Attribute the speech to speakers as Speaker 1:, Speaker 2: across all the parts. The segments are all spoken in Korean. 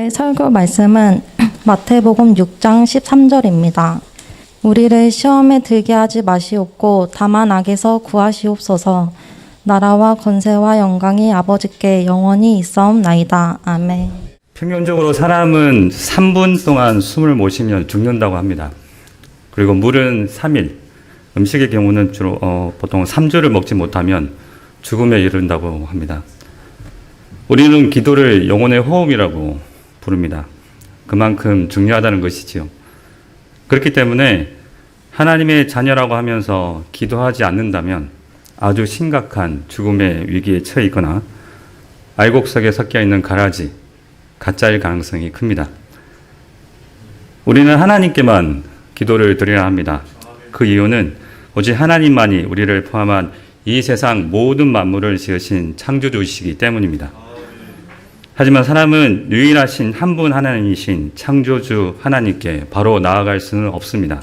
Speaker 1: 오늘의 설교 말씀은 마태복음 6장 13절입니다. 우리를 시험에 들게 하지 마시옵고 다만 악에서 구하시옵소서. 나라와 권세와 영광이 아버지께 영원히 있사옵나이다. 아멘.
Speaker 2: 평균적으로 사람은 3분 동안 숨을 못 쉬면 죽는다고 합니다. 그리고 물은 3일, 음식의 경우는 주로 보통 3주를 먹지 못하면 죽음에 이른다고 합니다. 우리는 기도를 영혼의 호흡이라고 부릅니다. 그만큼 중요하다는 것이지요. 그렇기 때문에 하나님의 자녀라고 하면서 기도하지 않는다면 아주 심각한 죽음의 위기에 처해 있거나 알곡 속에 섞여 있는 가라지, 가짜일 가능성이 큽니다. 우리는 하나님께만 기도를 드려야 합니다. 그 이유는 오직 하나님만이 우리를 포함한 이 세상 모든 만물을 지으신 창조주이시기 때문입니다. 하지만 사람은 유일하신 한 분 하나님이신 창조주 하나님께 바로 나아갈 수는 없습니다.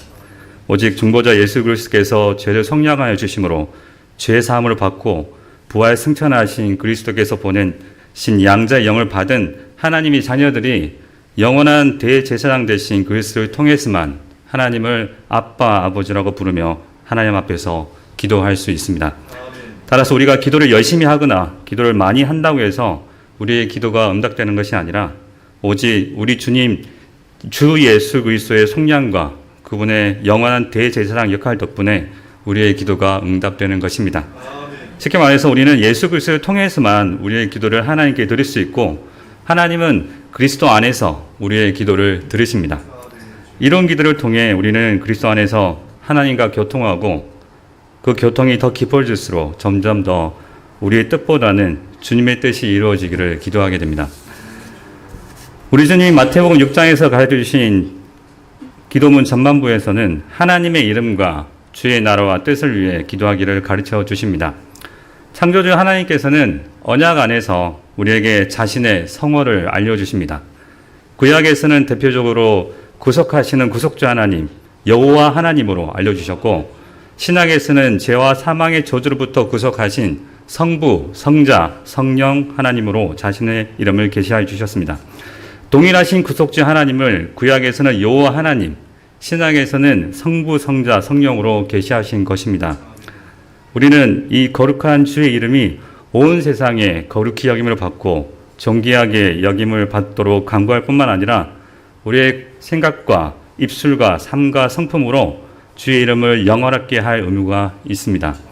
Speaker 2: 오직 중보자 예수 그리스도께서 죄를 속량하여 주심으로 죄 사함을 받고 부활 승천하신 그리스도께서 보내신 양자의 영을 받은 하나님의 자녀들이 영원한 대제사장 되신 그리스도를 통해서만 하나님을 아빠, 아버지라고 부르며 하나님 앞에서 기도할 수 있습니다. 따라서 우리가 기도를 열심히 하거나 기도를 많이 한다고 해서 우리의 기도가 응답되는 것이 아니라 오직 우리 주님 주 예수 그리스도의 속량과 그분의 영원한 대제사장 역할 덕분에 우리의 기도가 응답되는 것입니다. 쉽게 말해서 우리는 예수 그리스도를 통해서만 우리의 기도를 하나님께 드릴 수 있고 하나님은 그리스도 안에서 우리의 기도를 들으십니다. 이런 기도를 통해 우리는 그리스도 안에서 하나님과 교통하고 그 교통이 더 깊어질수록 점점 더 우리의 뜻보다는 주님의 뜻이 이루어지기를 기도하게 됩니다. 우리 주님 마태복음 6장에서 가르쳐주신 기도문 전반부에서는 하나님의 이름과 주의 나라와 뜻을 위해 기도하기를 가르쳐 주십니다. 창조주 하나님께서는 언약 안에서 우리에게 자신의 성호를 알려주십니다. 구약에서는 대표적으로 구속하시는 구속주 하나님, 여호와 하나님으로 알려주셨고 신약에서는 죄와 사망의 저주로부터 구속하신 성부, 성자, 성령 하나님으로 자신의 이름을 계시해 주셨습니다. 동일하신 구속주 하나님을 구약에서는 여호와 하나님, 신약에서는 성부, 성자, 성령으로 계시하신 것입니다. 우리는 이 거룩한 주의 이름이 온 세상에 거룩히 여김을 받고 존귀하게 여김을 받도록 간구할 뿐만 아니라 우리의 생각과 입술과 삶과 성품으로 주의 이름을 영원하게 할 의무가 있습니다.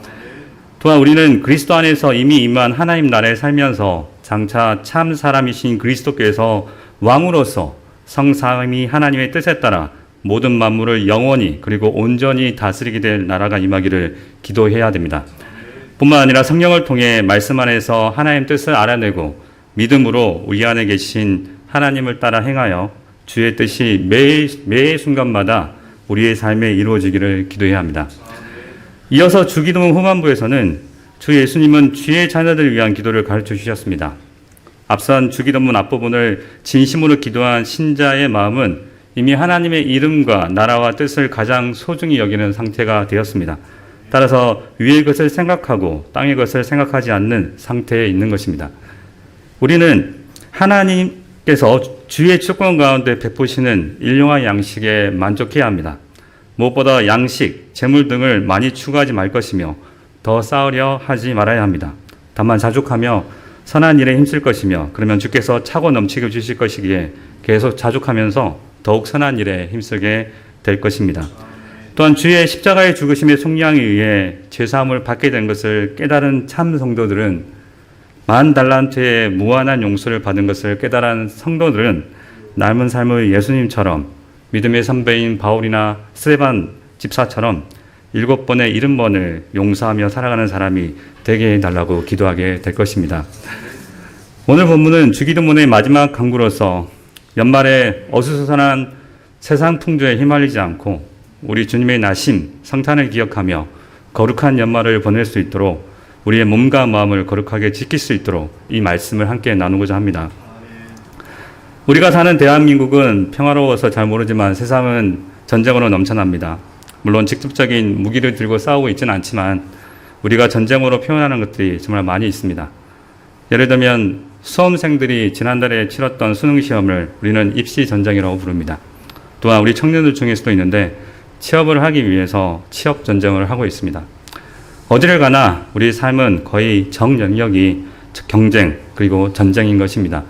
Speaker 2: 또한 우리는 그리스도 안에서 이미 임한 하나님 나라에 살면서 장차 참 사람이신 그리스도께서 왕으로서 성삼위 하나님의 뜻에 따라 모든 만물을 영원히 그리고 온전히 다스리게 될 나라가 임하기를 기도해야 됩니다. 뿐만 아니라 성령을 통해 말씀 안에서 하나님 뜻을 알아내고 믿음으로 우리 안에 계신 하나님을 따라 행하여 주의 뜻이 매 순간마다 우리의 삶에 이루어지기를 기도해야 합니다. 이어서 주기도문 후반부에서는 주 예수님은 주의 자녀들을 위한 기도를 가르쳐 주셨습니다. 앞선 주기도문 앞부분을 진심으로 기도한 신자의 마음은 이미 하나님의 이름과 나라와 뜻을 가장 소중히 여기는 상태가 되었습니다. 따라서 위의 것을 생각하고 땅의 것을 생각하지 않는 상태에 있는 것입니다. 우리는 하나님께서 주의 주권 가운데 베푸시는 일용할 양식에 만족해야 합니다. 무엇보다 양식, 재물 등을 많이 추구하지 말 것이며 더 쌓으려 하지 말아야 합니다. 다만 자족하며 선한 일에 힘쓸 것이며 그러면 주께서 차고 넘치게 주실 것이기에 계속 자족하면서 더욱 선한 일에 힘쓰게 될 것입니다. 또한 주의 십자가의 죽으심의 속량에 의해 죄사함을 받게 된 것을 깨달은 참 성도들은 만 달란트의 무한한 용서를 받은 것을 깨달은 성도들은 남은 삶을 예수님처럼 믿음의 선배인 바울이나 스데반 집사처럼 7번의 70번을 용서하며 살아가는 사람이 되게 해달라고 기도하게 될 것입니다. 오늘 본문은 주기도문의 마지막 강구로서 연말에 어수선한 세상 풍조에 휘말리지 않고 우리 주님의 나심, 성탄을 기억하며 거룩한 연말을 보낼 수 있도록 우리의 몸과 마음을 거룩하게 지킬 수 있도록 이 말씀을 함께 나누고자 합니다. 우리가 사는 대한민국은 평화로워서 잘 모르지만 세상은 전쟁으로 넘쳐납니다. 물론 직접적인 무기를 들고 싸우고 있지는 않지만 우리가 전쟁으로 표현하는 것들이 정말 많이 있습니다. 예를 들면 수험생들이 지난달에 치렀던 수능 시험을 우리는 입시 전쟁이라고 부릅니다. 또한 우리 청년들 중에서도 있는데 취업을 하기 위해서 취업 전쟁을 하고 있습니다. 어디를 가나 우리 삶은 거의 정 영역이 경쟁 그리고 전쟁인 것입니다.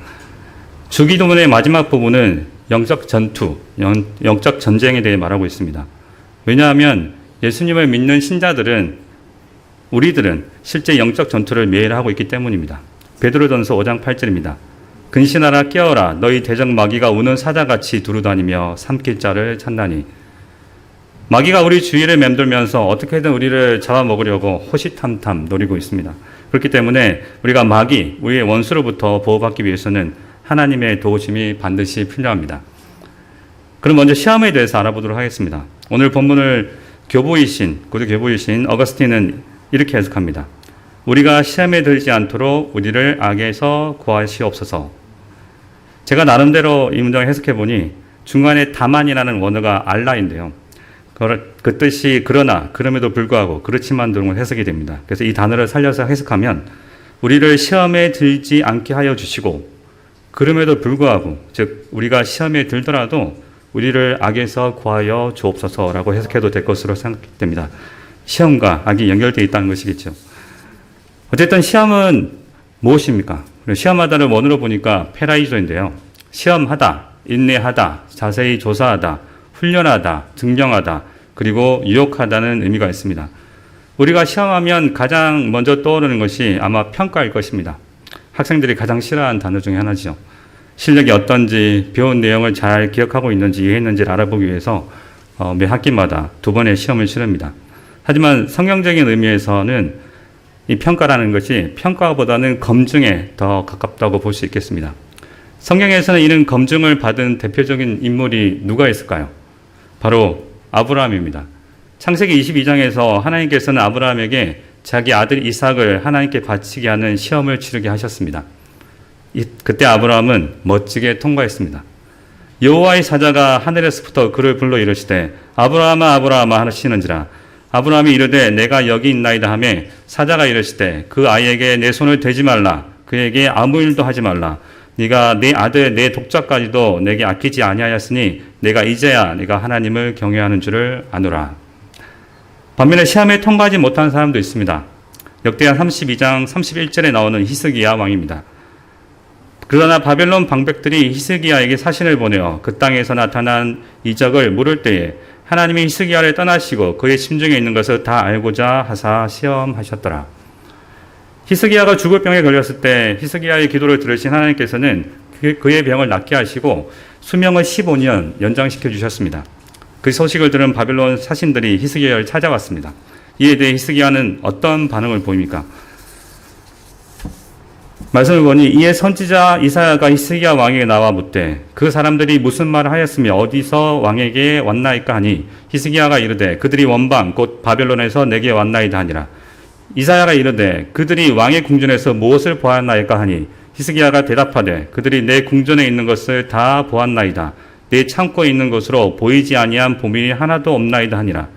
Speaker 2: 주기도문의 마지막 부분은 영적 전투, 영적 전쟁에 대해 말하고 있습니다. 왜냐하면 예수님을 믿는 신자들은 우리들은 실제 영적 전투를 매일 하고 있기 때문입니다. 베드로전서 5장 8절입니다. 근신하라 깨어라 너희 대적 마귀가 우는 사자같이 두루다니며 삼킬 자를 찾나니. 마귀가 우리 주위를 맴돌면서 어떻게든 우리를 잡아먹으려고 호시탐탐 노리고 있습니다. 그렇기 때문에 우리가 마귀, 우리의 원수로부터 보호받기 위해서는 하나님의 도우심이 반드시 필요합니다. 그럼 먼저 시험에 대해서 알아보도록 하겠습니다. 오늘 본문을 고대 교부이신 어거스틴은 이렇게 해석합니다. 우리가 시험에 들지 않도록 우리를 악에서 구하시옵소서. 제가 나름대로 이 문장을 해석해 보니 중간에 다만이라는 원어가 알라인데요. 그 뜻이 그러나, 그럼에도 불구하고, 그렇지만 등으로 해석이 됩니다. 그래서 이 단어를 살려서 해석하면 우리를 시험에 들지 않게 하여 주시고 그럼에도 불구하고, 즉 우리가 시험에 들더라도 우리를 악에서 구하여 주옵소서라고 해석해도 될 것으로 생각됩니다. 시험과 악이 연결되어 있다는 것이겠죠. 어쨌든 시험은 무엇입니까? 시험하다를 원어로 보니까 페라이조인데요. 시험하다, 인내하다, 자세히 조사하다, 훈련하다, 증명하다, 그리고 유혹하다는 의미가 있습니다. 우리가 시험하면 가장 먼저 떠오르는 것이 아마 평가일 것입니다. 학생들이 가장 싫어하는 단어 중에 하나죠. 실력이 어떤지, 배운 내용을 잘 기억하고 있는지, 이해했는지를 알아보기 위해서 매 학기마다 2번의 시험을 치릅니다. 하지만 성경적인 의미에서는 이 평가라는 것이 평가보다는 검증에 더 가깝다고 볼 수 있겠습니다. 성경에서는 이런 검증을 받은 대표적인 인물이 누가 있을까요? 바로 아브라함입니다. 창세기 22장에서 하나님께서는 아브라함에게 자기 아들 이삭을 하나님께 바치게 하는 시험을 치르게 하셨습니다. 그때 아브라함은 멋지게 통과했습니다. 여호와의 사자가 하늘에서부터 그를 불러 이르시되 아브라함아 아브라함아 하시는지라. 아브라함이 이르되 내가 여기 있나이다 하며 사자가 이르시되 그 아이에게 내 손을 대지 말라. 그에게 아무 일도 하지 말라. 네가 내 아들 내 독자까지도 내게 아끼지 아니하였으니 내가 이제야 네가 하나님을 경외하는 줄을 아노라. 반면에 시험에 통과하지 못한 사람도 있습니다. 역대하 32장 31절에 나오는 히스기야 왕입니다. 그러나 바벨론 방백들이 히스기야에게 사신을 보내어 그 땅에서 나타난 이적을 물을 때에 하나님이 히스기야를 떠나시고 그의 심중에 있는 것을 다 알고자 하사 시험하셨더라. 히스기야가 죽을 병에 걸렸을 때 히스기야의 기도를 들으신 하나님께서는 그의 병을 낫게 하시고 수명을 15년 연장시켜 주셨습니다. 그 소식을 들은 바벨론 사신들이 히스기야를 찾아왔습니다. 이에 대해 히스기야는 어떤 반응을 보입니까? 말씀을 보니 이에 선지자 이사야가 히스기야 왕에게 나와 묻되 그 사람들이 무슨 말을 하였으며 어디서 왕에게 왔나이까 하니 히스기야가 이르되 그들이 원방 곧 바벨론에서 내게 왔나이다 하니라. 이사야가 이르되 그들이 왕의 궁전에서 무엇을 보았나이까 하니 히스기야가 대답하되 그들이 내 궁전에 있는 것을 다 보았나이다. 내 창고에 있는 것으로 보이지 아니한 보물이 하나도 없나이다 하니라.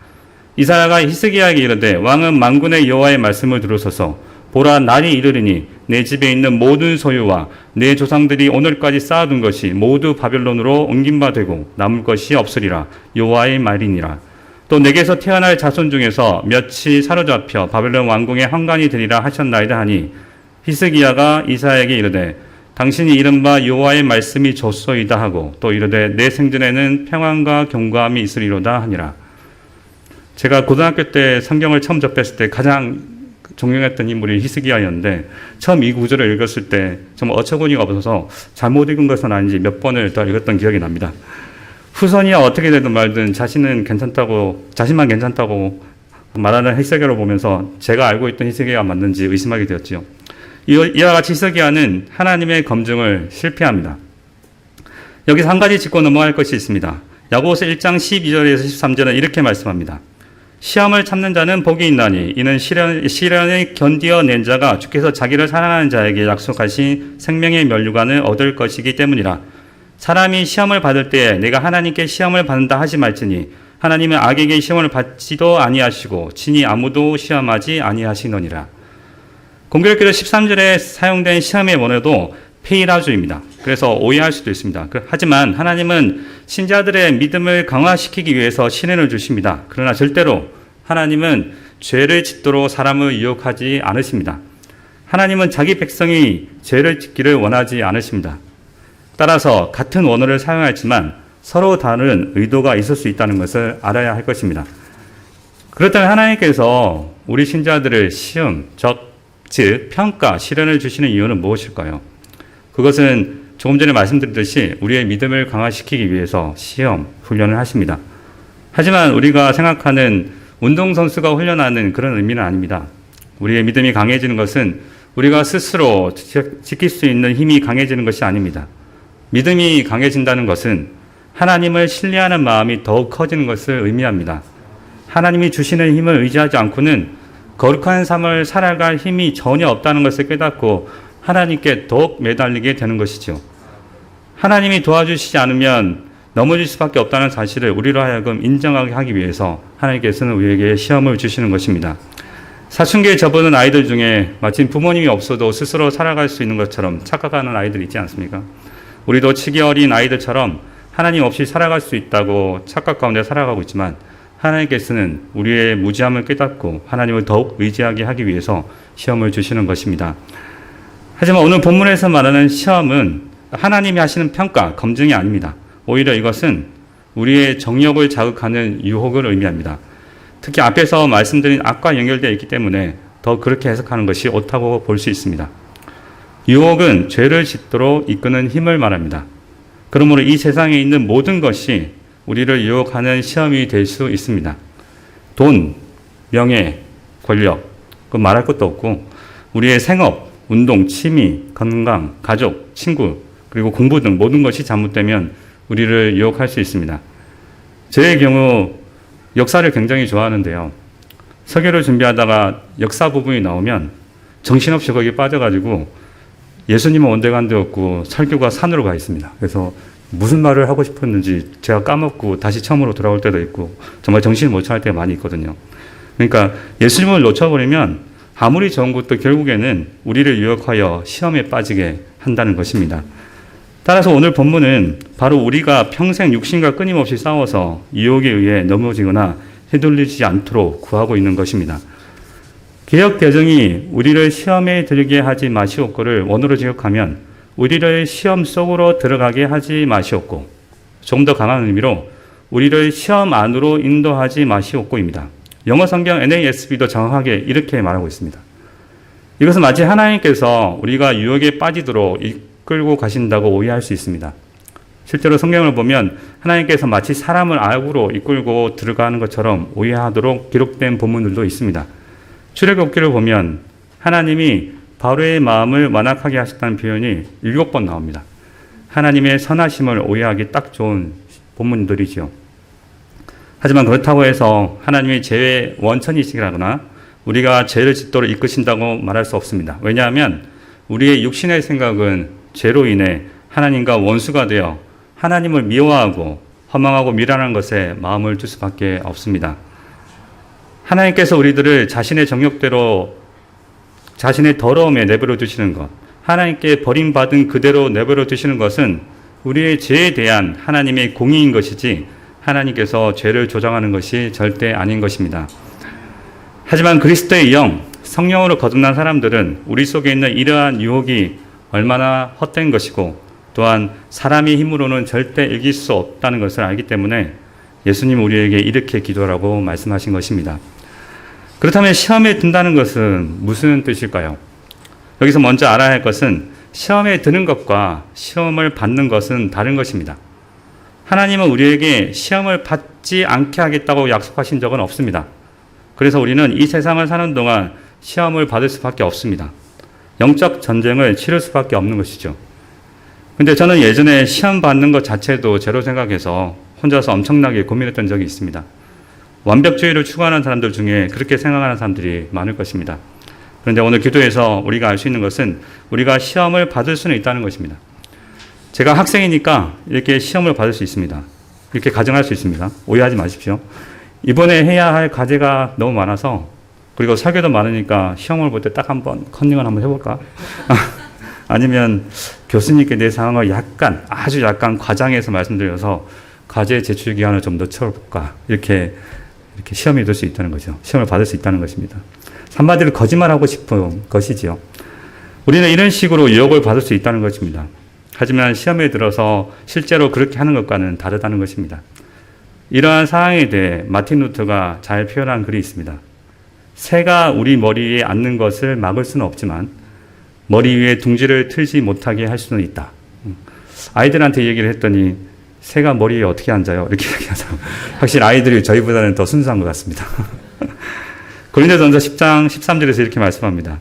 Speaker 2: 이사야가 히스기야에게 이르되 왕은 만군의 여호와의 말씀을 들으소서. 보라 날이 이르리니 내 집에 있는 모든 소유와 내 조상들이 오늘까지 쌓아둔 것이 모두 바벨론으로 옮긴 바 되고 남을 것이 없으리라. 여호와의 말이니라. 또 내게서 태어날 자손 중에서 몇이 사로잡혀 바벨론 왕궁의 환관이 되리라 하셨나이다 하니 히스기야가 이사야에게 이르되 당신이 이른바 여호와의 말씀이 좋소이다 하고 또 이르되 내 생전에는 평안과 경고함이 있으리로다 하니라. 제가 고등학교 때 성경을 처음 접했을 때 가장 존경했던 인물이 히스기야였는데 처음 이 구절을 읽었을 때 정말 어처구니가 없어서 잘못 읽은 것은 아닌지 몇 번을 더 읽었던 기억이 납니다. 후손이야 어떻게 되든 말든 자신만 괜찮다고 말하는 히스기야를 보면서 제가 알고 있던 히스기야가 맞는지 의심하게 되었지요. 이와 같이 히스기야는 하나님의 검증을 실패합니다. 여기서 한 가지 짚고 넘어갈 것이 있습니다. 야고보서 1장 12절에서 13절은 이렇게 말씀합니다. 시험을 참는 자는 복이 있나니 이는 시련을 견디어낸 자가 주께서 자기를 사랑하는 자에게 약속하신 생명의 면류관을 얻을 것이기 때문이라. 사람이 시험을 받을 때에 내가 하나님께 시험을 받는다 하지 말지니 하나님은 악에게 시험을 받지도 아니하시고 친히 아무도 시험하지 아니하시느니라. 공교롭게도 13절에 사용된 시험의 원어도 페이라주입니다. 그래서 오해할 수도 있습니다. 하지만 하나님은 신자들의 믿음을 강화시키기 위해서 시련을 주십니다. 그러나 절대로 하나님은 죄를 짓도록 사람을 유혹하지 않으십니다. 하나님은 자기 백성이 죄를 짓기를 원하지 않으십니다. 따라서 같은 원어를 사용하지만 서로 다른 의도가 있을 수 있다는 것을 알아야 할 것입니다. 그렇다면 하나님께서 우리 신자들을 시험, 즉 평가, 시련을 주시는 이유는 무엇일까요? 그것은 조금 전에 말씀드렸듯이 우리의 믿음을 강화시키기 위해서 시험, 훈련을 하십니다. 하지만 우리가 생각하는 운동선수가 훈련하는 그런 의미는 아닙니다. 우리의 믿음이 강해지는 것은 우리가 스스로 지킬 수 있는 힘이 강해지는 것이 아닙니다. 믿음이 강해진다는 것은 하나님을 신뢰하는 마음이 더욱 커지는 것을 의미합니다. 하나님이 주시는 힘을 의지하지 않고는 거룩한 삶을 살아갈 힘이 전혀 없다는 것을 깨닫고 하나님께 더욱 매달리게 되는 것이죠. 하나님이 도와주시지 않으면 넘어질 수밖에 없다는 사실을 우리로 하여금 인정하게 하기 위해서 하나님께서는 우리에게 시험을 주시는 것입니다. 사춘기에 접어든 아이들 중에 마침 부모님이 없어도 스스로 살아갈 수 있는 것처럼 착각하는 아이들 있지 않습니까? 우리도 치기 어린 아이들처럼 하나님 없이 살아갈 수 있다고 착각 가운데 살아가고 있지만 하나님께서는 우리의 무지함을 깨닫고 하나님을 더욱 의지하게 하기 위해서 시험을 주시는 것입니다. 하지만 오늘 본문에서 말하는 시험은 하나님이 하시는 평가, 검증이 아닙니다. 오히려 이것은 우리의 정욕을 자극하는 유혹을 의미합니다. 특히 앞에서 말씀드린 악과 연결되어 있기 때문에 더 그렇게 해석하는 것이 옳다고 볼 수 있습니다. 유혹은 죄를 짓도록 이끄는 힘을 말합니다. 그러므로 이 세상에 있는 모든 것이 우리를 유혹하는 시험이 될 수 있습니다. 돈, 명예, 권력, 그건 말할 것도 없고 우리의 생업, 운동, 취미, 건강, 가족, 친구, 그리고 공부 등 모든 것이 잘못되면 우리를 유혹할 수 있습니다. 저의 경우 역사를 굉장히 좋아하는데요. 설교를 준비하다가 역사 부분이 나오면 정신없이 거기에 빠져가지고 예수님은 온데간데 없고 설교가 산으로 가 있습니다. 그래서 무슨 말을 하고 싶었는지 제가 까먹고 다시 처음으로 돌아올 때도 있고 정말 정신을 못 차릴 때가 많이 있거든요. 그러니까 예수님을 놓쳐버리면 아무리 좋은 것도 결국에는 우리를 유혹하여 시험에 빠지게 한다는 것입니다. 따라서 오늘 본문은 바로 우리가 평생 육신과 끊임없이 싸워서 유혹에 의해 넘어지거나 휘둘리지 않도록 구하고 있는 것입니다. 개혁개정이 우리를 시험에 들게 하지 마시옵고를 원어로 지역하면 우리를 시험 속으로 들어가게 하지 마시옵고, 조금 더 강한 의미로 우리를 시험 안으로 인도하지 마시옵고입니다. 영어 성경 NASB도 정확하게 이렇게 말하고 있습니다. 이것은 마치 하나님께서 우리가 유혹에 빠지도록 이끌고 가신다고 오해할 수 있습니다. 실제로 성경을 보면 하나님께서 마치 사람을 악으로 이끌고 들어가는 것처럼 오해하도록 기록된 본문들도 있습니다. 출애굽기를 보면 하나님이 바로의 마음을 완악하게 하셨다는 표현이 7번 나옵니다. 하나님의 선하심을 오해하기 딱 좋은 본문들이죠. 하지만 그렇다고 해서 하나님이 죄의 원천이시라거나 우리가 죄를 짓도록 이끄신다고 말할 수 없습니다. 왜냐하면 우리의 육신의 생각은 죄로 인해 하나님과 원수가 되어 하나님을 미워하고 허망하고 미련한 것에 마음을 둘 수밖에 없습니다. 하나님께서 우리들을 자신의 정욕대로 자신의 더러움에 내버려 두시는 것, 하나님께 버림받은 그대로 내버려 두시는 것은 우리의 죄에 대한 하나님의 공의인 것이지 하나님께서 죄를 조장하는 것이 절대 아닌 것입니다. 하지만 그리스도의 영, 성령으로 거듭난 사람들은 우리 속에 있는 이러한 유혹이 얼마나 헛된 것이고 또한 사람의 힘으로는 절대 이길 수 없다는 것을 알기 때문에 예수님 우리에게 이렇게 기도하라고 말씀하신 것입니다. 그렇다면 시험에 든다는 것은 무슨 뜻일까요? 여기서 먼저 알아야 할 것은 시험에 드는 것과 시험을 받는 것은 다른 것입니다. 하나님은 우리에게 시험을 받지 않게 하겠다고 약속하신 적은 없습니다. 그래서 우리는 이 세상을 사는 동안 시험을 받을 수밖에 없습니다. 영적 전쟁을 치를 수밖에 없는 것이죠. 근데 저는 예전에 시험 받는 것 자체도 죄로 생각해서 혼자서 엄청나게 고민했던 적이 있습니다. 완벽주의를 추구하는 사람들 중에 그렇게 생각하는 사람들이 많을 것입니다. 그런데 오늘 기도에서 우리가 알 수 있는 것은 우리가 시험을 받을 수는 있다는 것입니다. 제가 학생이니까 이렇게 시험을 받을 수 있습니다. 이렇게 가정할 수 있습니다. 오해하지 마십시오. 이번에 해야 할 과제가 너무 많아서 그리고 설교도 많으니까 시험을 볼 때 딱 한번 컨닝을 한번 해볼까? 아니면 교수님께 내 상황을 아주 약간 과장해서 말씀드려서 과제 제출 기한을 좀 늦춰볼까. 이렇게 시험이 될 수 있다는 거죠. 시험을 받을 수 있다는 것입니다. 한마디로 거짓말하고 싶은 것이지요. 우리는 이런 식으로 유혹을 받을 수 있다는 것입니다. 하지만 시험에 들어서 실제로 그렇게 하는 것과는 다르다는 것입니다. 이러한 상황에 대해 마틴 루터가 잘 표현한 글이 있습니다. 새가 우리 머리에 앉는 것을 막을 수는 없지만 머리 위에 둥지를 틀지 못하게 할 수는 있다. 아이들한테 얘기를 했더니 새가 머리에 어떻게 앉아요? 이렇게 얘기하더라고요. 확실히 아이들이 저희보다는 더 순수한 것 같습니다. 고린도전서 10장 13절에서 이렇게 말씀합니다.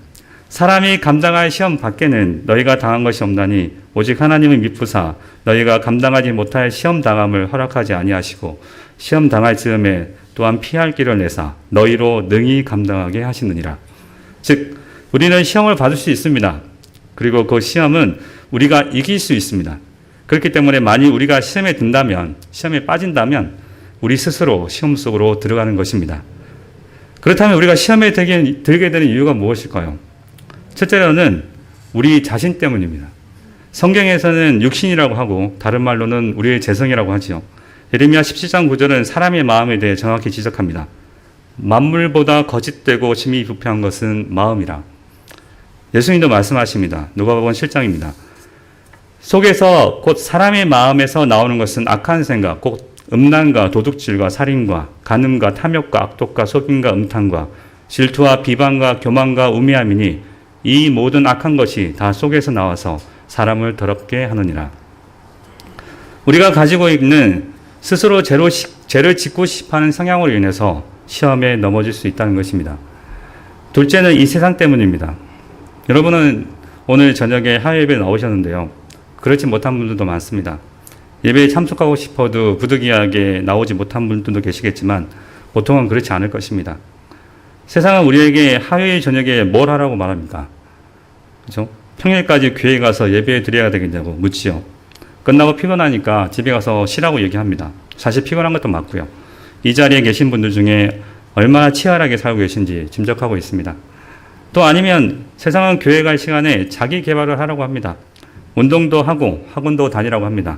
Speaker 2: 사람이 감당할 시험 밖에는 너희가 당한 것이 없나니 오직 하나님의 미쁘사 너희가 감당하지 못할 시험 당함을 허락하지 아니하시고 시험 당할 즈음에 또한 피할 길을 내사 너희로 능히 감당하게 하시느니라. 즉 우리는 시험을 받을 수 있습니다. 그리고 그 시험은 우리가 이길 수 있습니다. 그렇기 때문에 만일 우리가 시험에 든다면, 시험에 빠진다면 우리 스스로 시험 속으로 들어가는 것입니다. 그렇다면 우리가 시험에 들게 되는 이유가 무엇일까요? 첫째로는 우리 자신 때문입니다. 성경에서는 육신이라고 하고 다른 말로는 우리의 재성이라고 하지요. 예레미야 17장 9절은 사람의 마음에 대해 정확히 지적합니다. 만물보다 거짓되고 심히 부패한 것은 마음이라. 예수님도 말씀하십니다. 누가복음 7장입니다. 속에서 곧 사람의 마음에서 나오는 것은 악한 생각, 곧 음란과 도둑질과 살인과 간음과 탐욕과 악독과 속임과 음탕과 질투와 비방과 교만과 우매함이니 이 모든 악한 것이 다 속에서 나와서 사람을 더럽게 하느니라. 우리가 가지고 있는 스스로 죄를 짓고 싶어하는 성향으로 인해서 시험에 넘어질 수 있다는 것입니다. 둘째는 이 세상 때문입니다. 여러분은 오늘 저녁에 하회 예배 나오셨는데요. 그렇지 못한 분들도 많습니다. 예배에 참석하고 싶어도 부득이하게 나오지 못한 분들도 계시겠지만 보통은 그렇지 않을 것입니다. 세상은 우리에게 화요일 저녁에 뭘 하라고 말합니까? 그렇죠? 평일까지 교회 가서 예배 드려야 되겠냐고 묻지요. 끝나고 피곤하니까 집에 가서 쉬라고 얘기합니다. 사실 피곤한 것도 맞고요. 이 자리에 계신 분들 중에 얼마나 치열하게 살고 계신지 짐작하고 있습니다. 또 아니면 세상은 교회 갈 시간에 자기 개발을 하라고 합니다. 운동도 하고 학원도 다니라고 합니다.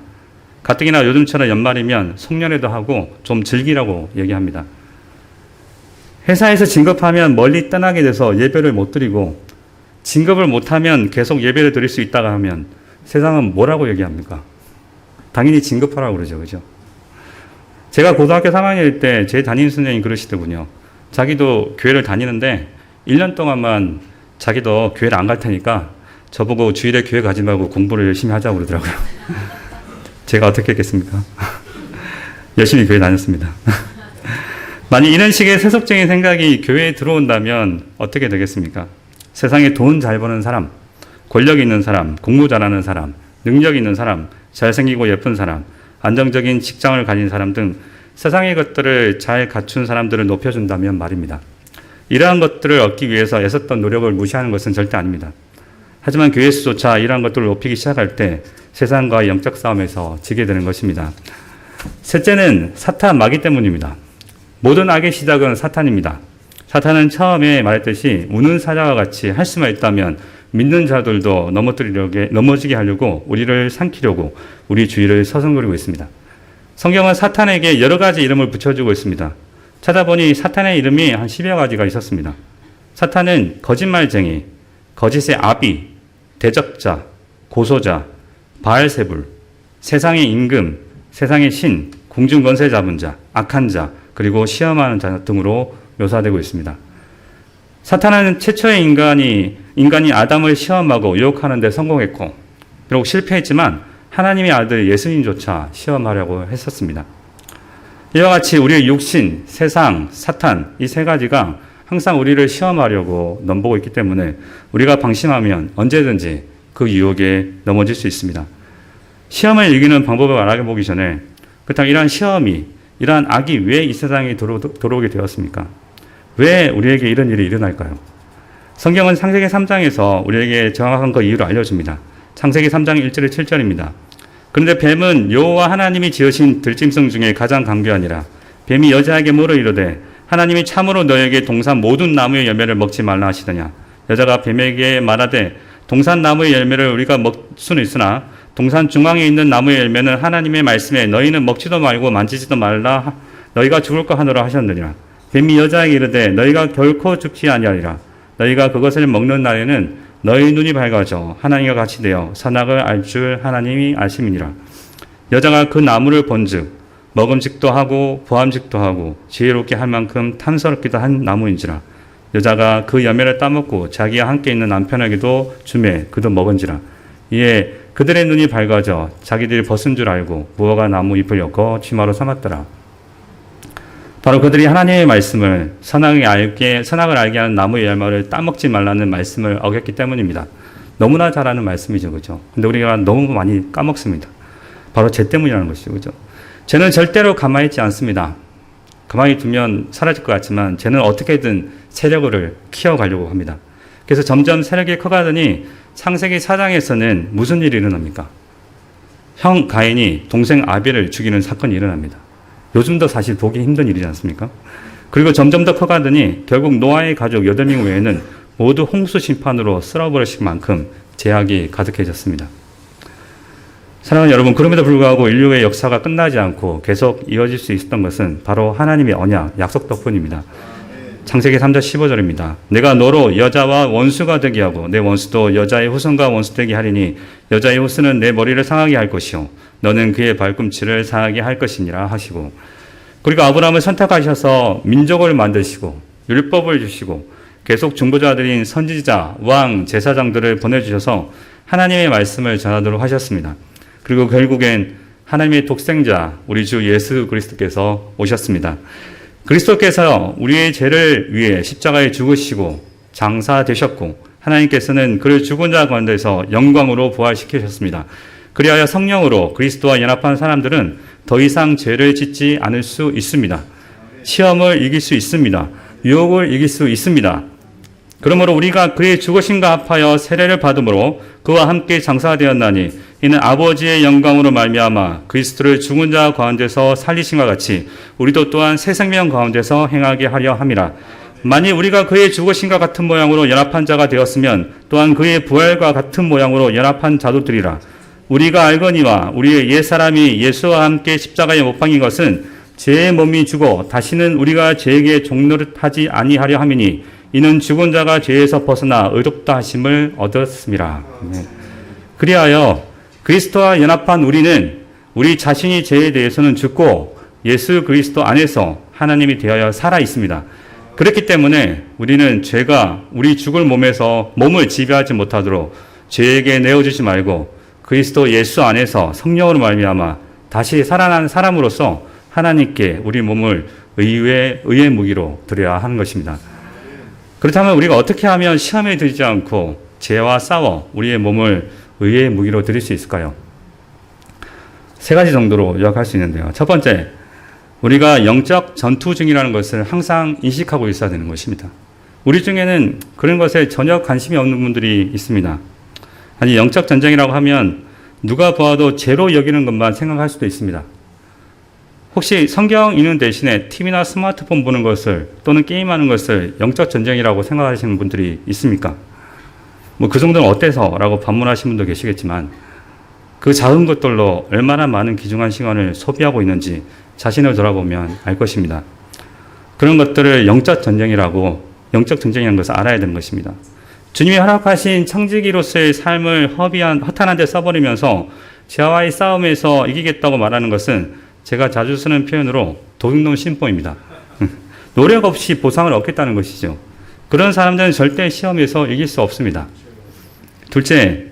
Speaker 2: 가뜩이나 요즘처럼 연말이면 송년회도 하고 좀 즐기라고 얘기합니다. 회사에서 진급하면 멀리 떠나게 돼서 예배를 못 드리고 진급을 못하면 계속 예배를 드릴 수 있다가 하면 세상은 뭐라고 얘기합니까? 당연히 진급하라고 그러죠. 그죠? 제가 고등학교 3학년일 때 제 담임 선생님이 그러시더군요. 자기도 교회를 다니는데 1년 동안만 자기도 교회를 안 갈 테니까 저보고 주일에 교회 가지 말고 공부를 열심히 하자고 그러더라고요. 제가 어떻게 했겠습니까? 열심히 교회 다녔습니다. 만약 이런 식의 세속적인 생각이 교회에 들어온다면 어떻게 되겠습니까? 세상에 돈 잘 버는 사람, 권력 있는 사람, 공부 잘하는 사람, 능력 있는 사람, 잘생기고 예쁜 사람, 안정적인 직장을 가진 사람 등 세상의 것들을 잘 갖춘 사람들을 높여준다면 말입니다. 이러한 것들을 얻기 위해서 애썼던 노력을 무시하는 것은 절대 아닙니다. 하지만 교회에서조차 이러한 것들을 높이기 시작할 때 세상과의 영적 싸움에서 지게 되는 것입니다. 셋째는 사탄 마귀 때문입니다. 모든 악의 시작은 사탄입니다. 사탄은 처음에 말했듯이 우는 사자와 같이 할 수만 있다면 믿는 자들도 넘어지게 하려고 우리를 삼키려고 우리 주위를 서성거리고 있습니다. 성경은 사탄에게 여러 가지 이름을 붙여주고 있습니다. 찾아보니 사탄의 이름이 한 10여 가지가 있었습니다. 사탄은 거짓말쟁이, 거짓의 아비, 대적자, 고소자, 바알세불, 세상의 임금, 세상의 신, 궁중 권세 잡은 자, 악한 자, 그리고 시험하는 자 등으로 묘사되고 있습니다. 사탄은 최초의 인간이 아담을 시험하고 유혹하는 데 성공했고 비록 실패했지만 하나님의 아들 예수님조차 시험하려고 했었습니다. 이와 같이 우리의 육신, 세상, 사탄 이 세 가지가 항상 우리를 시험하려고 넘보고 있기 때문에 우리가 방심하면 언제든지 그 유혹에 넘어질 수 있습니다. 시험을 이기는 방법을 알아보기 전에 그렇다면 이러한 시험이, 이러한 악이 왜 이 세상에 들어오게 되었습니까? 왜 우리에게 이런 일이 일어날까요? 성경은 창세기 3장에서 우리에게 정확한 그 이유를 알려줍니다. 창세기 3장 1절에 7절입니다. 그런데 뱀은 여호와 하나님이 지으신 들짐승 중에 가장 강교하니라. 뱀이 여자에게 물어 이르되 하나님이 참으로 너에게 동산 모든 나무의 열매를 먹지 말라 하시더냐. 여자가 뱀에게 말하되 동산 나무의 열매를 우리가 먹을 수는 있으나 동산 중앙에 있는 나무의 열매는 하나님의 말씀에 너희는 먹지도 말고 만지지도 말라 너희가 죽을까 하노라 하셨느니라. 뱀이 여자에게 이르되 너희가 결코 죽지 아니하리라. 너희가 그것을 먹는 날에는 너희 눈이 밝아져 하나님과 같이 되어 선악을 알 줄 하나님이 아심이니라. 여자가 그 나무를 본즉 먹음직도 하고 보암직도 하고 지혜롭게 할 만큼 탐스럽기도 한 나무인지라. 여자가 그 열매를 따먹고 자기와 함께 있는 남편에게도 주매 그도 먹은지라. 이에 그들의 눈이 밝아져 자기들이 벗은 줄 알고 무화과 나무 잎을 엮어 치마로 삼았더라. 바로 그들이 하나님의 말씀을 선악을 알게 하는 나무의 열매를 따먹지 말라는 말씀을 어겼기 때문입니다. 너무나 잘 아는 말씀이죠. 그죠? 근데 우리가 너무 많이 까먹습니다. 바로 죄 때문이라는 것이죠. 그죠? 죄는 절대로 가만히 있지 않습니다. 가만히 두면 사라질 것 같지만 죄는 어떻게든 세력을 키워가려고 합니다. 그래서 점점 세력이 커가더니 창세기 4장에서는 무슨 일이 일어납니까? 형 가인이 동생 아벨을 죽이는 사건이 일어납니다. 요즘도 사실 보기 힘든 일이지 않습니까? 그리고 점점 더 커가더니 결국 노아의 가족 8명 외에는 모두 홍수 심판으로 쓸어버리실 만큼 죄악이 가득해졌습니다. 사랑하는 여러분, 그럼에도 불구하고 인류의 역사가 끝나지 않고 계속 이어질 수 있었던 것은 바로 하나님의 언약, 약속 덕분입니다. 창세기 3장 15절입니다. 내가 너로 여자와 원수가 되게 하고 내 원수도 여자의 후손과 원수 되게 하리니 여자의 후손은 내 머리를 상하게 할 것이요 너는 그의 발꿈치를 상하게 할 것이니라 하시고, 그리고 아브라함을 선택하셔서 민족을 만드시고 율법을 주시고 계속 중보자들인 선지자, 왕, 제사장들을 보내주셔서 하나님의 말씀을 전하도록 하셨습니다. 그리고 결국엔 하나님의 독생자 우리 주 예수 그리스도께서 오셨습니다. 그리스도께서 우리의 죄를 위해 십자가에 죽으시고 장사되셨고 하나님께서는 그를 죽은 자 가운데서 영광으로 부활시키셨습니다. 그리하여 성령으로 그리스도와 연합한 사람들은 더 이상 죄를 짓지 않을 수 있습니다. 시험을 이길 수 있습니다. 유혹을 이길 수 있습니다. 그러므로 우리가 그의 죽으심과 합하여 세례를 받음으로 그와 함께 장사되었나니 이는 아버지의 영광으로 말미암아 그리스도를 죽은 자 가운데서 살리심과 같이 우리도 또한 새 생명 가운데서 행하게 하려 함이라. 만일 우리가 그의 죽으심과 같은 모양으로 연합한 자가 되었으면 또한 그의 부활과 같은 모양으로 연합한 자도 되리라. 우리가 알거니와 우리의 옛사람이 예수와 함께 십자가에 못 박힌 것은 죄의 몸이 죽어 다시는 우리가 죄에게 종노릇하지 아니하려 함이니 이는 죽은 자가 죄에서 벗어나 의롭다 하심을 얻었습니다. 그리하여 그리스도와 연합한 우리는 우리 자신이 죄에 대해서는 죽고 예수 그리스도 안에서 하나님이 되어 살아 있습니다. 그렇기 때문에 우리는 죄가 우리 죽을 몸을 지배하지 못하도록 죄에게 내어주지 말고 그리스도 예수 안에서 성령으로 말미암아 다시 살아난 사람으로서 하나님께 우리 몸을 의의 무기로 드려야 하는 것입니다. 그렇다면 우리가 어떻게 하면 시험에 들지 않고 죄와 싸워 우리의 몸을 의의 무기로 드릴 수 있을까요? 3가지 정도로 요약할 수 있는데요. 첫 번째, 우리가 영적 전투 중이라는 것을 항상 인식하고 있어야 되는 것입니다. 우리 중에는 그런 것에 전혀 관심이 없는 분들이 있습니다. 아니, 영적 전쟁이라고 하면 누가 보아도 죄로 여기는 것만 생각할 수도 있습니다. 혹시 성경 읽는 대신에 TV나 스마트폰 보는 것을 또는 게임하는 것을 영적 전쟁이라고 생각하시는 분들이 있습니까? 그 정도는 어때서? 라고 반문하시는 분도 계시겠지만 그 작은 것들로 얼마나 많은 귀중한 시간을 소비하고 있는지 자신을 돌아보면 알 것입니다. 그런 것들을 영적 전쟁이라는 것을 알아야 되는 것입니다. 주님이 허락하신 청지기로서의 삶을 허탄한 데 써버리면서 죄와의 싸움에서 이기겠다고 말하는 것은 제가 자주 쓰는 표현으로 도둑놈 신보입니다. 노력 없이 보상을 얻겠다는 것이죠. 그런 사람들은 절대 시험에서 이길 수 없습니다. 둘째,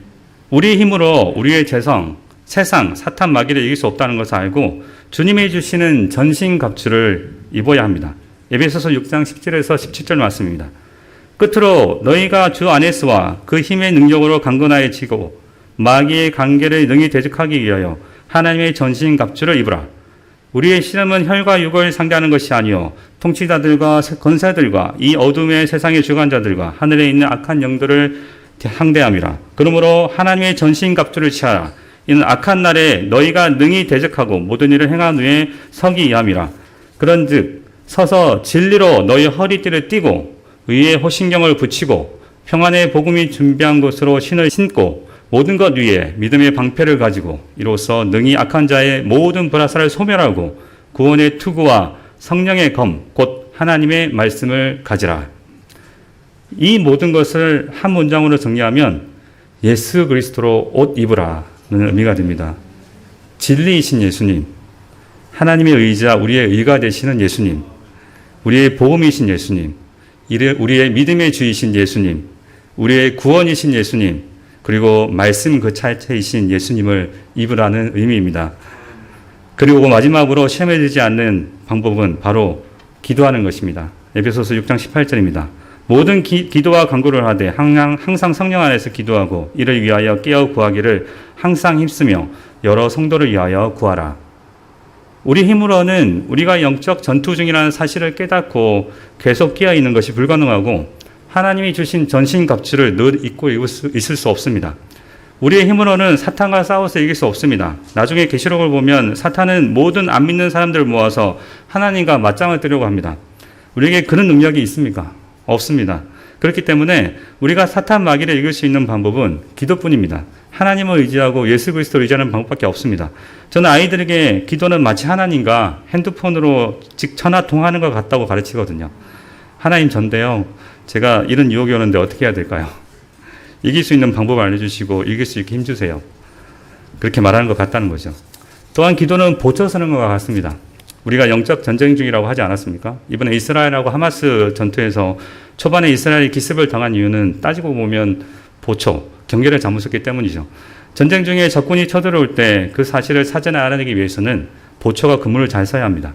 Speaker 2: 우리 힘으로 우리의 재성, 세상, 사탄 마귀를 이길 수 없다는 것을 알고 주님이 주시는 전신갑주를 입어야 합니다. 에베소서 6장 17에서 17절 말씀입니다. 끝으로 너희가 주 안에서와 그 힘의 능력으로 강건하여지고 마귀의 관계를 능히 대적하기 위하여 하나님의 전신갑주를 입으라. 우리의 씨름은 혈과 육을 상대하는 것이 아니요 통치자들과 권세들과 이 어둠의 세상의 주관자들과 하늘에 있는 악한 영들을 상대함이라. 그러므로 하나님의 전신갑주를 취하라. 이는 악한 날에 너희가 능히 대적하고 모든 일을 행한 후에 서기 이함이라. 그런즉 서서 진리로 너희 허리띠를 띠고 의의 호신경을 붙이고 평안의 복음이 준비한 것으로 신을 신고 모든 것 위에 믿음의 방패를 가지고 이로써 능히 악한 자의 모든 불화살을 소멸하고 구원의 투구와 성령의 검, 곧 하나님의 말씀을 가지라. 이 모든 것을 한 문장으로 정리하면 예수 그리스도로 옷 입으라는 의미가 됩니다. 진리이신 예수님, 하나님의 의자, 우리의 의가 되시는 예수님, 우리의 복음이신 예수님, 우리의 믿음의 주이신 예수님, 우리의 구원이신 예수님, 그리고 말씀 그 자체이신 예수님을 입으라는 의미입니다. 그리고 마지막으로 시험에 들지 않는 방법은 바로 기도하는 것입니다. 에베소서 6장 18절입니다. 모든 기도와 간구를 하되 항상 성령 안에서 기도하고 이를 위하여 깨어 구하기를 항상 힘쓰며 여러 성도를 위하여 구하라. 우리 힘으로는 우리가 영적 전투 중이라는 사실을 깨닫고 계속 깨어 있는 것이 불가능하고 하나님이 주신 전신갑주를 늘 입고 있을 수 없습니다. 우리의 힘으로는 사탄과 싸워서 이길 수 없습니다. 나중에 계시록을 보면 사탄은 모든 안 믿는 사람들을 모아서 하나님과 맞짱을 뜨려고 합니다. 우리에게 그런 능력이 있습니까? 없습니다. 그렇기 때문에 우리가 사탄 마귀를 이길 수 있는 방법은 기도뿐입니다. 하나님을 의지하고 예수 그리스도를 의지하는 방법밖에 없습니다. 저는 아이들에게 기도는 마치 하나님과 핸드폰으로 전화 통화하는 것 같다고 가르치거든요. 하나님 전데요. 제가 이런 유혹이 오는데 어떻게 해야 될까요? 이길 수 있는 방법 알려주시고 이길 수 있게 힘주세요. 그렇게 말하는 것 같다는 거죠. 또한 기도는 보초 서는 것과 같습니다. 우리가 영적 전쟁 중이라고 하지 않았습니까? 이번에 이스라엘하고 하마스 전투에서 초반에 이스라엘이 기습을 당한 이유는 따지고 보면 보초, 경계를 잘못 썼기 때문이죠. 전쟁 중에 적군이 쳐들어올 때 그 사실을 사전에 알아내기 위해서는 보초가 그물을 잘 써야 합니다.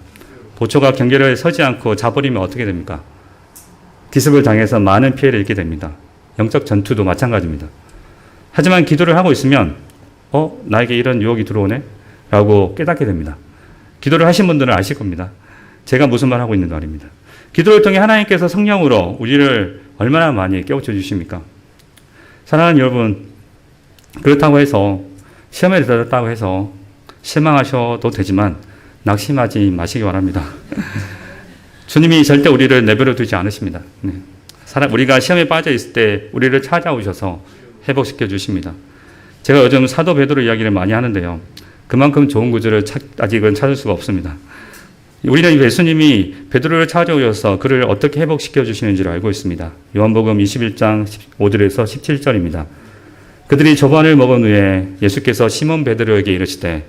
Speaker 2: 보초가 경계를 서지 않고 자버리면 어떻게 됩니까? 기습을 당해서 많은 피해를 입게 됩니다. 영적 전투도 마찬가지입니다. 하지만 기도를 하고 있으면 나에게 이런 유혹이 들어오네? 라고 깨닫게 됩니다. 기도를 하신 분들은 아실 겁니다. 제가 무슨 말 하고 있는 말입니다. 기도를 통해 하나님께서 성령으로 우리를 얼마나 많이 깨우쳐 주십니까? 사랑하는 여러분, 그렇다고 해서 시험에 들었다고 해서 실망하셔도 되지만 낙심하지 마시기 바랍니다. 주님이 절대 우리를 내버려 두지 않으십니다. 우리가 시험에 빠져 있을 때 우리를 찾아오셔서 회복시켜 주십니다. 제가 요즘 사도 베드로 이야기를 많이 하는데요. 그만큼 좋은 구절을 아직은 찾을 수가 없습니다. 우리는 예수님이 베드로를 찾아오셔서 그를 어떻게 회복시켜 주시는지를 알고 있습니다. 요한복음 21장 5절에서 17절입니다. 그들이 저반을 먹은 후에 예수께서 시몬 베드로에게 이르시되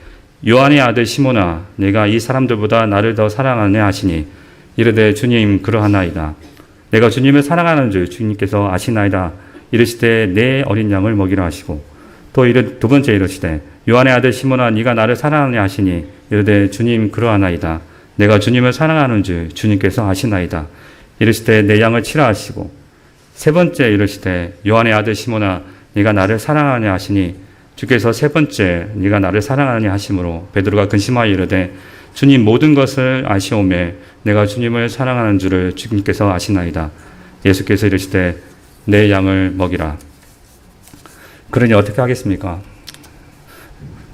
Speaker 2: 요한의 아들 시몬아 내가 이 사람들보다 나를 더 사랑하느냐 하시니 이르되 주님 그러하나이다. 내가 주님을 사랑하는 줄 주님께서 아시나이다. 이르시되 내 어린 양을 먹이라 하시고 또 두 번째 이르시되 요한의 아들 시몬아 네가 나를 사랑하느냐 하시니 이르되 주님 그러하나이다. 내가 주님을 사랑하는 줄 주님께서 아시나이다. 이르시되 내 양을 치라 하시고 세 번째 이르시되 요한의 아들 시몬아 네가 나를 사랑하느냐 하시니 주께서 세 번째 네가 나를 사랑하느냐 하심으로 베드로가 근심하여 이르되 주님 모든 것을 아시오매 내가 주님을 사랑하는 줄을 주님께서 아시나이다. 예수께서 이르시되 내 양을 먹이라. 그러니 어떻게 하겠습니까?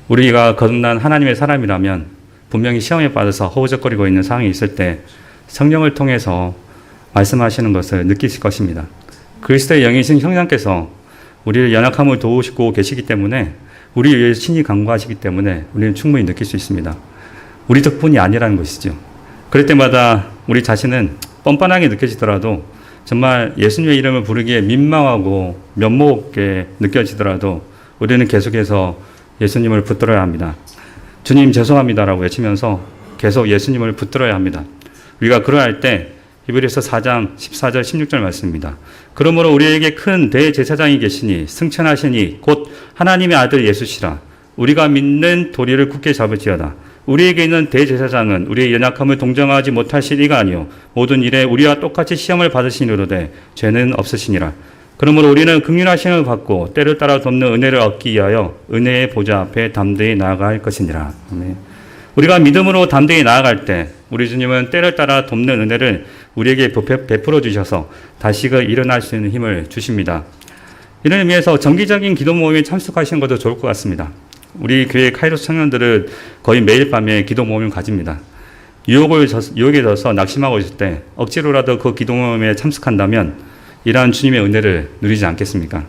Speaker 2: 우리가 거듭난 하나님의 사람이라면 분명히 시험에 빠져서 허우적거리고 있는 상황이 있을 때 성령을 통해서 말씀하시는 것을 느끼실 것입니다. 그리스도의 영이신 형상께서 우리를 연약함을 도우시고 계시기 때문에 우리 위해 신이 강구하시기 때문에 우리는 충분히 느낄 수 있습니다. 우리 덕분이 아니라는 것이죠. 그럴 때마다 우리 자신은 뻔뻔하게 느껴지더라도 정말 예수님의 이름을 부르기에 민망하고 면목 없게 느껴지더라도 우리는 계속해서 예수님을 붙들어야 합니다. 주님 죄송합니다라고 외치면서 계속 예수님을 붙들어야 합니다. 우리가 그러할 때 히브리서 4장 14절 16절 말씀입니다. 그러므로 우리에게 큰 대제사장이 계시니 승천하시니 곧 하나님의 아들 예수시라. 우리가 믿는 도리를 굳게 잡을지어다. 우리에게 있는 대제사장은 우리의 연약함을 동정하지 못하실 이가 아니요 모든 일에 우리와 똑같이 시험을 받으시니로되 죄는 없으시니라. 그러므로 우리는 긍휼하심을 받고 때를 따라 돕는 은혜를 얻기 위하여 은혜의 보좌 앞에 담대히 나아갈 것이니라. 아멘. 우리가 믿음으로 담대히 나아갈 때 우리 주님은 때를 따라 돕는 은혜를 우리에게 베풀어 주셔서 다시금 일어날 수 있는 힘을 주십니다. 이런 의미에서 정기적인 기도 모임에 참석하시는 것도 좋을 것 같습니다. 우리 교회 카이로스 청년들은 거의 매일 밤에 기도 모임을 가집니다. 유혹에 져서 낙심하고 있을 때 억지로라도 그 기도 모임에 참석한다면 이러한 주님의 은혜를 누리지 않겠습니까?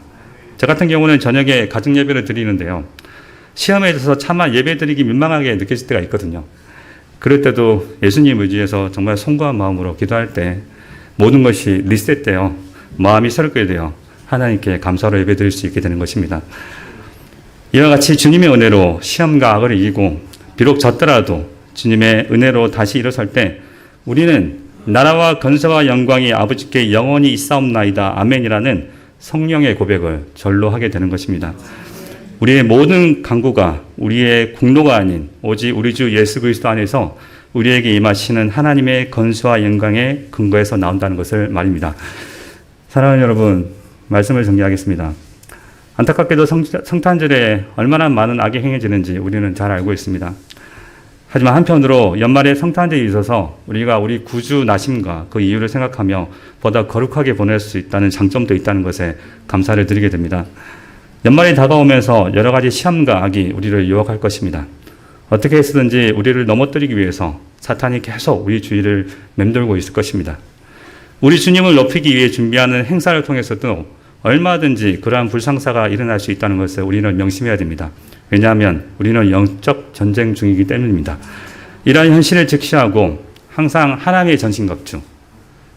Speaker 2: 저 같은 경우는 저녁에 가정 예배를 드리는데요. 시험에 있어서 차마 예배 드리기 민망하게 느껴질 때가 있거든요. 그럴 때도 예수님 의지해서 정말 송구한 마음으로 기도할 때 모든 것이 리셋되어 마음이 새롭게 되어 하나님께 감사로 예배 드릴 수 있게 되는 것입니다. 이와 같이 주님의 은혜로 시험과 악을 이기고 비록 졌더라도 주님의 은혜로 다시 일어설 때 우리는 나라와 건세와 영광이 아버지께 영원히 있사옵나이다 아멘이라는 성령의 고백을 절로 하게 되는 것입니다. 우리의 모든 간구가 우리의 공로가 아닌 오직 우리 주 예수 그리스도 안에서 우리에게 임하시는 하나님의 건수와 영광의 근거에서 나온다는 것을 말입니다. 사랑하는 여러분, 말씀을 정리하겠습니다. 안타깝게도 성탄절에 얼마나 많은 악이 행해지는지 우리는 잘 알고 있습니다. 하지만 한편으로 연말에 성탄절에 있어서 우리가 우리 구주 나심과 그 이유를 생각하며 보다 거룩하게 보낼 수 있다는 장점도 있다는 것에 감사를 드리게 됩니다. 연말이 다가오면서 여러 가지 시험과 악이 우리를 유혹할 것입니다. 어떻게 해서든지 우리를 넘어뜨리기 위해서 사탄이 계속 우리 주위를 맴돌고 있을 것입니다. 우리 주님을 높이기 위해 준비하는 행사를 통해서도 얼마든지 그러한 불상사가 일어날 수 있다는 것을 우리는 명심해야 됩니다. 왜냐하면 우리는 영적 전쟁 중이기 때문입니다. 이러한 현실을 직시하고 항상 하나님의 전신갑주,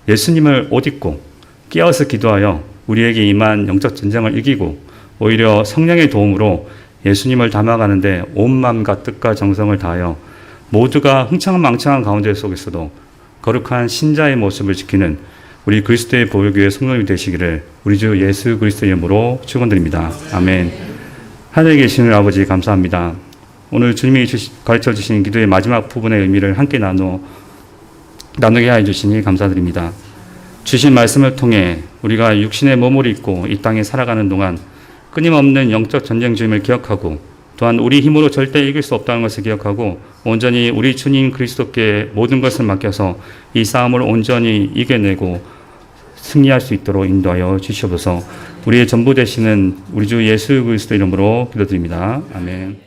Speaker 2: 예수님을 옷 입고 깨어서 기도하여 우리에게 임한 영적 전쟁을 이기고 오히려 성령의 도움으로 예수님을 닮아가는데 온 마음과 뜻과 정성을 다하여 모두가 흥청망청한 가운데 속에서도 거룩한 신자의 모습을 지키는 우리 그리스도의 보혈교회 성도님이 되시기를 우리 주 예수 그리스도의 이름으로 축원드립니다. 아멘. 하늘에 계시는 아버지 감사합니다. 오늘 주님이 가르쳐 주신 기도의 마지막 부분의 의미를 함께 나누게 하여 주시니 감사드립니다. 주신 말씀을 통해 우리가 육신의 몸을 입고 이 땅에 살아가는 동안 끊임없는 영적 전쟁 중임을 기억하고 또한 우리 힘으로 절대 이길 수 없다는 것을 기억하고 온전히 우리 주님 그리스도께 모든 것을 맡겨서 이 싸움을 온전히 이겨내고 승리할 수 있도록 인도하여 주시옵소서. 우리의 전부 되시는 우리 주 예수 그리스도 이름으로 기도드립니다. 아멘.